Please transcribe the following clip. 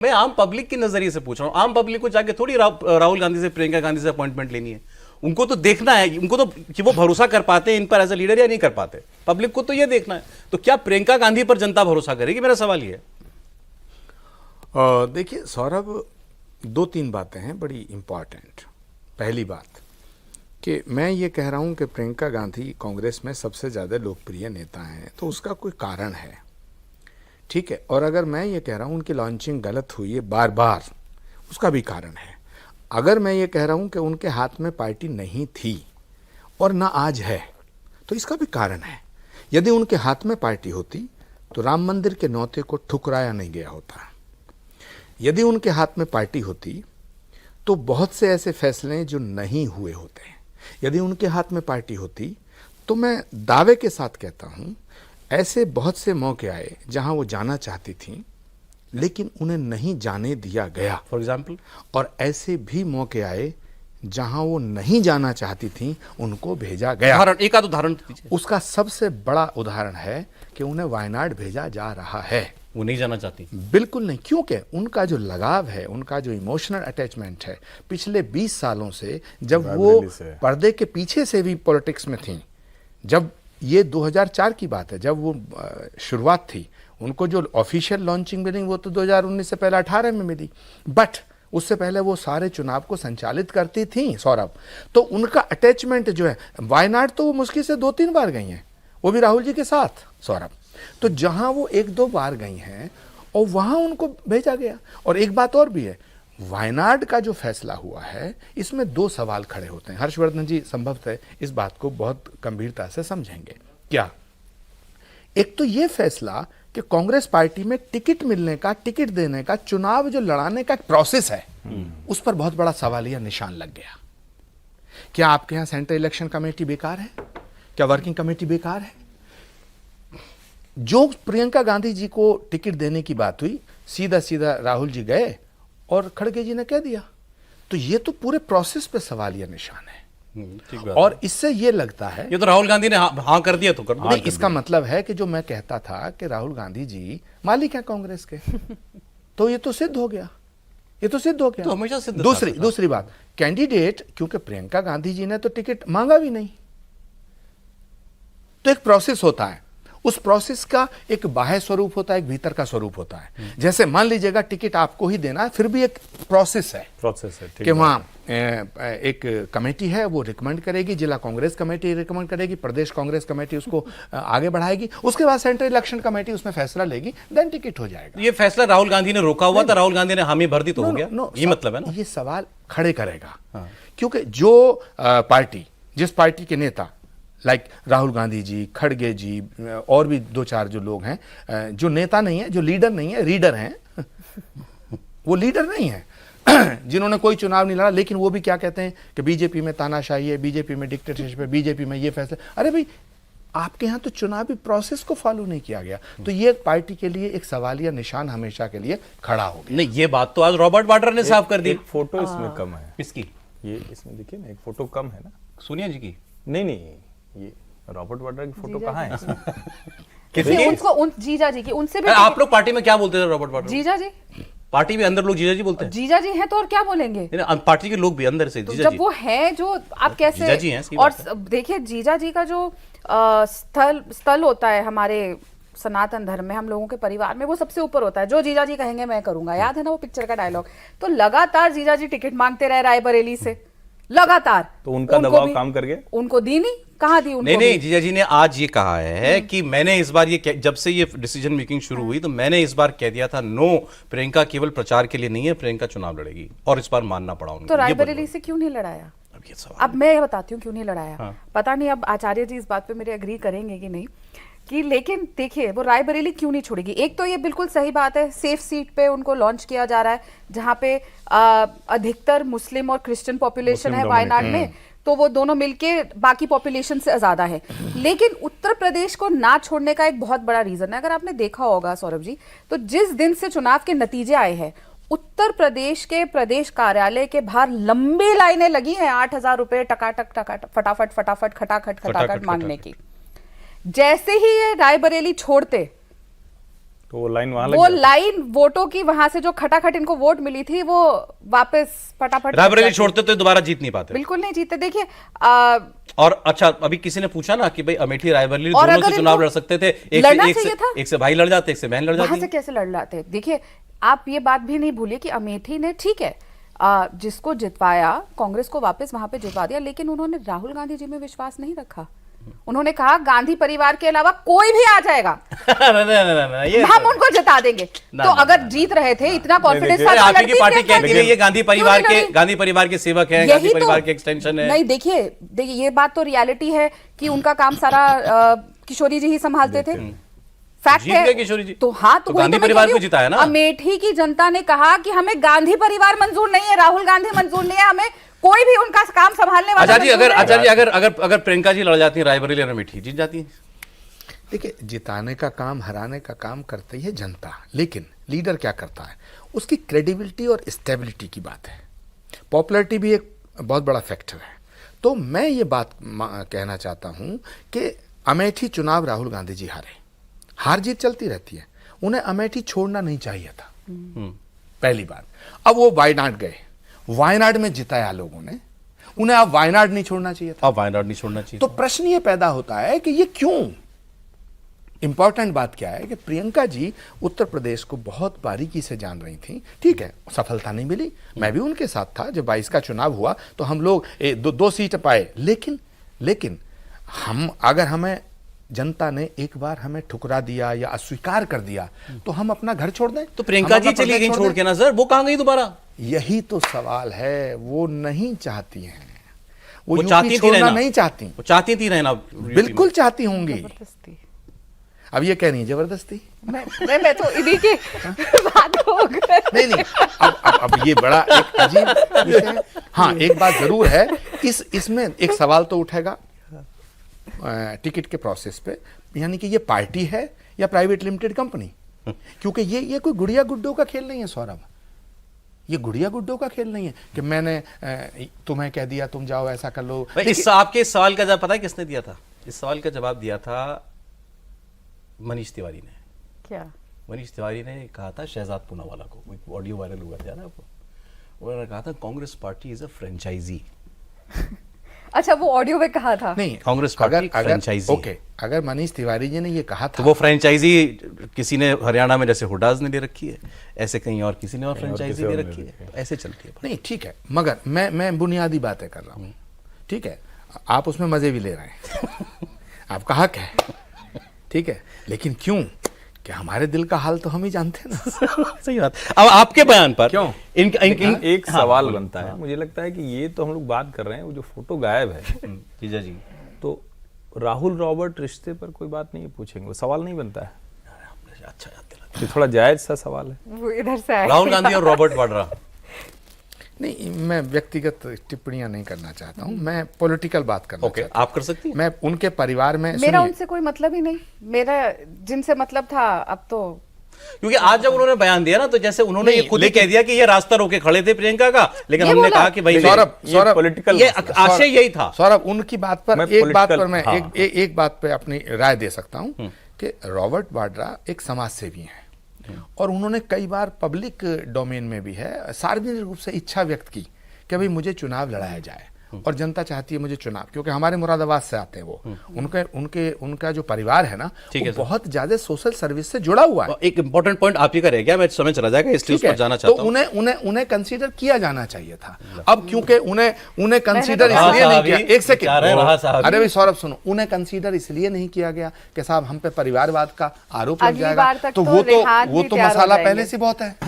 मैं आम पब्लिक के नजरिए से पूछ रहा हूं। आम पब्लिक को जाके थोड़ी राहुल गांधी से, प्रियंका गांधी से अपॉइंटमेंट लेनी है। उनको तो देखना है, उनको तो कि वो भरोसा कर पाते हैं इन पर एज ए लीडर या नहीं कर पाते। पब्लिक को तो ये देखना है। तो क्या प्रियंका गांधी पर जनता भरोसा करेगी? मेरा सवाल ये है। देखिए सौरभ, दो तीन बातें हैं बड़ी इंपॉर्टेंट। पहली बात कि मैं ये कह रहा हूं कि प्रियंका गांधी कांग्रेस में सबसे ज़्यादा लोकप्रिय नेता हैं, तो उसका कोई कारण है, ठीक है। और अगर मैं ये कह रहा हूं उनकी लॉन्चिंग गलत हुई है बार बार, उसका भी कारण है। अगर मैं ये कह रहा हूं कि उनके हाथ में पार्टी नहीं थी और ना आज है, तो इसका भी कारण है। यदि उनके हाथ में पार्टी होती तो राम मंदिर के न्योते को ठुकराया नहीं गया होता। यदि उनके हाथ में पार्टी होती तो बहुत से ऐसे फैसले जो नहीं हुए होते हैं। यदि उनके हाथ में पार्टी होती तो मैं दावे के साथ कहता हूं ऐसे बहुत से मौके आए जहां वो जाना चाहती थी लेकिन उन्हें नहीं जाने दिया गया, फॉर एग्जाम्पल। और ऐसे भी मौके आए जहां वो नहीं जाना चाहती थी, उनको भेजा गया। एक आध उदाहरण दीजिए। उसका सबसे बड़ा उदाहरण है कि उन्हें वायनाड भेजा जा रहा है। वो नहीं जाना चाहती? बिल्कुल नहीं, क्योंकि उनका जो लगाव है, उनका जो इमोशनल अटैचमेंट है पिछले 20 सालों से, जब वो पर्दे के पीछे से भी पॉलिटिक्स में थी, जब ये 2004 की बात है, जब वो शुरुआत थी, उनको जो ऑफिशियल लॉन्चिंग मिली वो तो 2019 से पहले 18 में मिली, बट उससे पहले वो सारे चुनाव को संचालित करती थी सौरभ। तो उनका अटैचमेंट जो है, वायनाड तो वो मुश्किल से 2-3 बार गई हैं, वो भी राहुल जी के साथ सौरभ। तो जहां वो 1-2 बार गई हैं और वहां उनको भेजा गया। और एक बात और भी है, वायनाड का जो फैसला हुआ है इसमें 2 सवाल खड़े होते हैं। हर्षवर्धन जी संभवतः इस बात को बहुत गंभीरता से समझेंगे। क्या? एक तो ये फैसला कि कांग्रेस पार्टी में टिकट मिलने का, टिकट देने का, चुनाव जो लड़ाने का एक प्रोसेस है, उस पर बहुत बड़ा सवालिया निशान लग गया। क्या आपके यहां सेंट्रल इलेक्शन कमेटी बेकार है? क्या वर्किंग कमेटी बेकार है? जो प्रियंका गांधी जी को टिकट देने की बात हुई, सीधा सीधा राहुल जी गए और खड़गे जी ने कह दिया। तो ये तो पूरे प्रोसेस पे सवालिया निशान है। और इससे ये लगता है, ये तो राहुल गांधी ने हाँ कर दिया तो कर दिया। नहीं, इसका मतलब है कि जो मैं कहता था कि राहुल गांधी जी मालिक हैं कांग्रेस के, तो ये तो सिद्ध हो गया, ये तो सिद्ध हो गया। तो हमेशा सिद्ध। दूसरी बात, कैंडिडेट, क्योंकि प्रियंका गांधी जी ने तो टिकट मांगा भी नहीं, तो एक प्रोसेस होता है। उस प्रोसेस का एक बाह्य स्वरूप होता है, एक भीतर का स्वरूप होता है। जैसे मान लीजिएगा टिकट आपको ही देना है, फिर भी एक प्रोसेस है कि वहां एक कमेटी है, वो रिकमेंड करेगी, जिला कांग्रेस कमेटी रिकमेंड करेगी, प्रदेश कांग्रेस कमेटी उसको आगे बढ़ाएगी, उसके बाद सेंट्रल इलेक्शन कमेटी उसमें फैसला लेगी, देन टिकट हो जाएगा। ये फैसला राहुल गांधी ने रोका हुआ था, राहुल गांधी ने हामी भर दी तो हो गया, ये मतलब है ना? ये सवाल खड़े करेगा, क्योंकि जो पार्टी, जिस पार्टी के नेता लाइक राहुल गांधी जी, खड़गे जी और भी 2-4 जो लोग हैं, जो नेता नहीं है, जो लीडर नहीं है, रीडर हैं, वो लीडर नहीं है, जिन्होंने कोई चुनाव नहीं लड़ा, लेकिन वो भी क्या कहते हैं कि बीजेपी में तानाशाही है, बीजेपी में डिक्टेटरशिप है, बीजेपी में ये फैसला। अरे भाई, आपके यहाँ तो चुनावी प्रोसेस को फॉलो नहीं किया गया, तो ये पार्टी के लिए एक सवालिया निशान हमेशा के लिए खड़ा हो गया। नहीं, ये बात तो आज रॉबर्ट वाड्रा ने साफ कर दी। एक फोटो इसमें कम है। किसकी? ये इसमें देखिए ना, एक फोटो कम है ना, सोनिया जी की? नहीं, ये रॉबर्ट वाड्रा की फोटो कहाँ है इसमें? किसकी? उनको जीजा जी की, उनसे भी आप लोग पार्टी में क्या बोलते थे रॉबर्ट वाड्रा? जीजा जी। पार्टी में अंदर लोग जीजा जी बोलते हैं? जीजा जी हैं तो और क्या बोलेंगे? पार्टी के लोग भी अंदर से तो जीजा जब जी। वो है, जो आप कैसे जीजा जी हैं, और देखिए जीजा जी का जो स्थल होता है हमारे सनातन धर्म में, हम लोगों के परिवार में, वो सबसे ऊपर होता है। जो जीजा जी कहेंगे मैं करूंगा। याद है ना वो पिक्चर का डायलॉग? तो लगातार जीजा जी टिकट मांगते रहे रायबरेली से, लगातार। तो उनका दबाव काम कर गया? उनको दी नहीं, कहाँ दी उनको? नहीं, जीजा जी ने आज ये कहा है कि मैंने इस बार ये, जब से ये डिसीजन मेकिंग शुरू हुई तो मैंने इस बार कह दिया था, नो, प्रियंका केवल प्रचार के लिए नहीं है, प्रियंका चुनाव लड़ेगी, और इस बार मानना पड़ा उनको। तो रायबरेली से क्यों नहीं लड़ाया? अब मैं ये बताती हूँ क्यों नहीं लड़ाया। पता नहीं अब आचार्य जी इस बात पे मेरे एग्री करेंगे कि नहीं, कि लेकिन देखिए वो रायबरेली क्यों नहीं छोड़ेगी। एक तो ये बिल्कुल सही बात है, सेफ सीट पे उनको लॉन्च किया जा रहा है, जहां पे अधिकतर मुस्लिम और क्रिश्चियन पॉपुलेशन है वायनाड में, तो वो दोनों मिलके बाकी पॉपुलेशन से ज्यादा है। लेकिन उत्तर प्रदेश को ना छोड़ने का एक बहुत बड़ा रीजन है, अगर आपने देखा होगा सौरभ जी, तो जिस दिन से चुनाव के नतीजे आए हैं, उत्तर प्रदेश के प्रदेश कार्यालय के बाहर लंबी लाइनें लगी हैं 8,000 रुपए टकाटक फटाफट खटाखट मांगने की। जैसे ही ये रायबरेली छोड़ते, तो वो लाइन वहां लग वो जाती। लाइन वोटों की वहां से जो खटाखट इनको वोट मिली थी वो वापस फटाफट रायबरेली छोड़ते तो दोबारा जीत नहीं पाते। बिल्कुल नहीं जीते। देखिए और अच्छा, अभी किसी ने पूछा ना कि भाई अमेठी रायबरेली और दोनों अगर से चुनाव इनको लड़ सकते थे, लड़ना चाहिए था। एक से भाई लड़ जाते, एक से बहन लड़ वहां जाती। से कैसे लड़ लाते? देखिए आप ये बात भी नहीं भूलिए कि अमेठी ने ठीक है जिसको जितवाया, कांग्रेस को वापस वहां पे जितवा दिया, लेकिन उन्होंने राहुल गांधी जी में विश्वास नहीं रखा। उन्होंने कहा गांधी परिवार के अलावा कोई भी आ जाएगा ये हम उनको जिता देंगे। तो अगर जीत रहे थे इतना कॉन्फिडेंस अरे आप ही की पार्टी कहती है ये गांधी परिवार के सेवक हैं, गांधी परिवार के एक्सटेंशन है। नहीं देखिए ये बात तो रियलिटी है कि उनका काम सारा किशोरी जी ही संभालते थे। फैक्ट जीत गए है किशोरी जी। तो हाँ, तो तो वही गांधी तो मैं परिवार कह रही को हूँ। जिताया ना। अमेठी की जनता ने कहा कि हमें गांधी परिवार मंजूर नहीं है, राहुल गांधी मंजूर नहीं है, हमें कोई भी उनका काम संभालने वाला आचार्य जी मंजूर नहीं है। आचार्य जी अगर प्रियंका जी लड़ जाती है रायबरेली और अमेठी, जीत जाती है। देखिए, जिताने का काम, हराने का काम करती है जनता, लेकिन लीडर क्या करता है, उसकी क्रेडिबिलिटी और स्टेबिलिटी की बात है। पॉपुलैरिटी भी एक बहुत बड़ा फैक्टर है। तो मैं ये बात कहना चाहता हूं कि अमेठी चुनाव राहुल गांधी जी हारे, हार जीत चलती रहती है, उन्हें अमेठी छोड़ना नहीं चाहिए था, पहली बात। अब वो वायनाड गए, वायनाड में जिताया लोगों ने, उन्हें अब वायनाड नहीं छोड़ना चाहिए था। अब वायनाड नहीं छोड़ना चाहिए। तो प्रश्न ये पैदा होता है कि ये क्यों? इंपॉर्टेंट बात क्या है कि प्रियंका जी उत्तर प्रदेश को बहुत बारीकी से जान रही थी। ठीक है, सफलता नहीं मिली, मैं भी उनके साथ था जब 22 का चुनाव हुआ तो हम लोग दो सीट पाए, लेकिन हम, अगर हमें जनता ने एक बार हमें ठुकरा दिया या अस्वीकार कर दिया तो हम अपना घर छोड़ दें? तो प्रियंका हम जी अपना चली प्रदेश गई छोड़ दें? के ना सर, वो कहां गई दोबारा? यही तो सवाल है, वो नहीं चाहती हैं, वो वो यूपी चाहती थी छोड़ना रहना, नहीं चाहती। वो चाहती थी रहना, बिल्कुल चाहती होंगी। जबरदस्ती। अब ये कह रही है जबरदस्ती। मैं तो इन्हीं की बात हो गई। नहीं, अब ये बड़ा एक अजीब विषय है। हाँ, एक बात जरूर है, इसमें एक सवाल तो उठेगा टिकट के प्रोसेस पे, यानी कि ये पार्टी है या प्राइवेट लिमिटेड कंपनी? क्योंकि ये कोई गुड़िया गुड्डों का खेल नहीं है सौरभ, ये गुड़िया गुड्डों का खेल नहीं है कि मैंने तुम्हें कह दिया तुम जाओ ऐसा कर लो। आपके इस सवाल का जवाब पता है किसने दिया था? इस सवाल का जवाब दिया था मनीष तिवारी ने। क्या? मनीष तिवारी ने कहा था शहजाद पूनावाला को, एक ऑडियो वायरल हुआ था ना आपको, उन्होंने कहा था Congress party is a franchise. अच्छा, वो ऑडियो में कहा था? नहीं, कांग्रेस पार्टी फ्रेंचाइजी। ओके, अगर मनीष तिवारी जी ने ये कहा था तो वो फ्रेंचाइजी किसी ने हरियाणा में जैसे हुडाज ने ले रखी है, ऐसे कहीं और किसी ने और फ्रेंचाइजी ले रखी है, तो ऐसे चलती है। नहीं, ठीक है, मगर मैं बुनियादी बातें कर रहा हूँ, ठीक है, आप उसमें मजे भी ले रहे हैं आपका हक है, ठीक है, लेकिन क्यों? कि हमारे दिल का हाल तो हम ही जानते हैं ना। सही बात। अब आपके बयान पर क्यों? एक सवाल बनता है, मुझे लगता है कि ये तो हम लोग बात कर रहे हैं, वो जो फोटो गायब है जीजा जी, तो राहुल रॉबर्ट रिश्ते पर कोई बात नहीं पूछेंगे, वो सवाल नहीं बनता है। अच्छा ये थोड़ा जायज सा सवाल है। वो इधर से आया। राहुल गांधी और रॉबर्ट वाड्रा। नहीं, मैं व्यक्तिगत टिप्पणियां नहीं करना चाहता हूं, मैं पॉलिटिकल बात करना ओके, चाहता हूं। आप कर सकती हैं। मैं उनके परिवार में, मेरा सुनिए, उनसे कोई मतलब ही नहीं, मेरा जिनसे मतलब था अब तो, क्योंकि आज जब उन्होंने बयान दिया ना, तो जैसे उन्होंने ये खुद ही कह दिया कि ये रास्ता रोके खड़े थे प्रियंका का, लेकिन ये हमने बोला। कहा कि भाई सौरभ पॉलिटिकल ये आशय यही था। सौरभ, उनकी बात पर मैं एक बात पर political- मैं हाँ। एक बात पे अपनी राय दे सकता हूं कि रॉबर्ट वाड्रा एक समाज सेवी हैं और उन्होंने कई बार पब्लिक डोमेन में भी है सार्वजनिक रूप से इच्छा व्यक्त की कि भाई मुझे चुनाव लड़ाया जाए और जनता चाहती है मुझे चुनाव, क्योंकि हमारे मुरादाबाद से आते हैं वो, उनका जो परिवार है ना, ठीक है वो बहुत ज्यादा सोशल सर्विस से जुड़ा हुआ है। एक इंपॉर्टेंट पॉइंट आप ही का रह गया, मैं समय चला जाएगा इसलिए उस ठीक पर है, जाना तो चाहता हूं। उन्हें कंसीडर किया जाना चाहिए था। अब क्योंकि उन्हें कंसीडर तो इसलिए रहा नहीं किया, साहब, एक सेकंड, जा रहे रहा साहब। अरे भाई सौरभ सुनो, उन्हें कंसीडर इसलिए नहीं किया गया कि साहब हम पे परिवारवाद का आरोप लग अगली जाएगा, बार तक तो तो वो रेहान तो भी तैयार हो मसाला जाएंगे। पहले से बहुत है।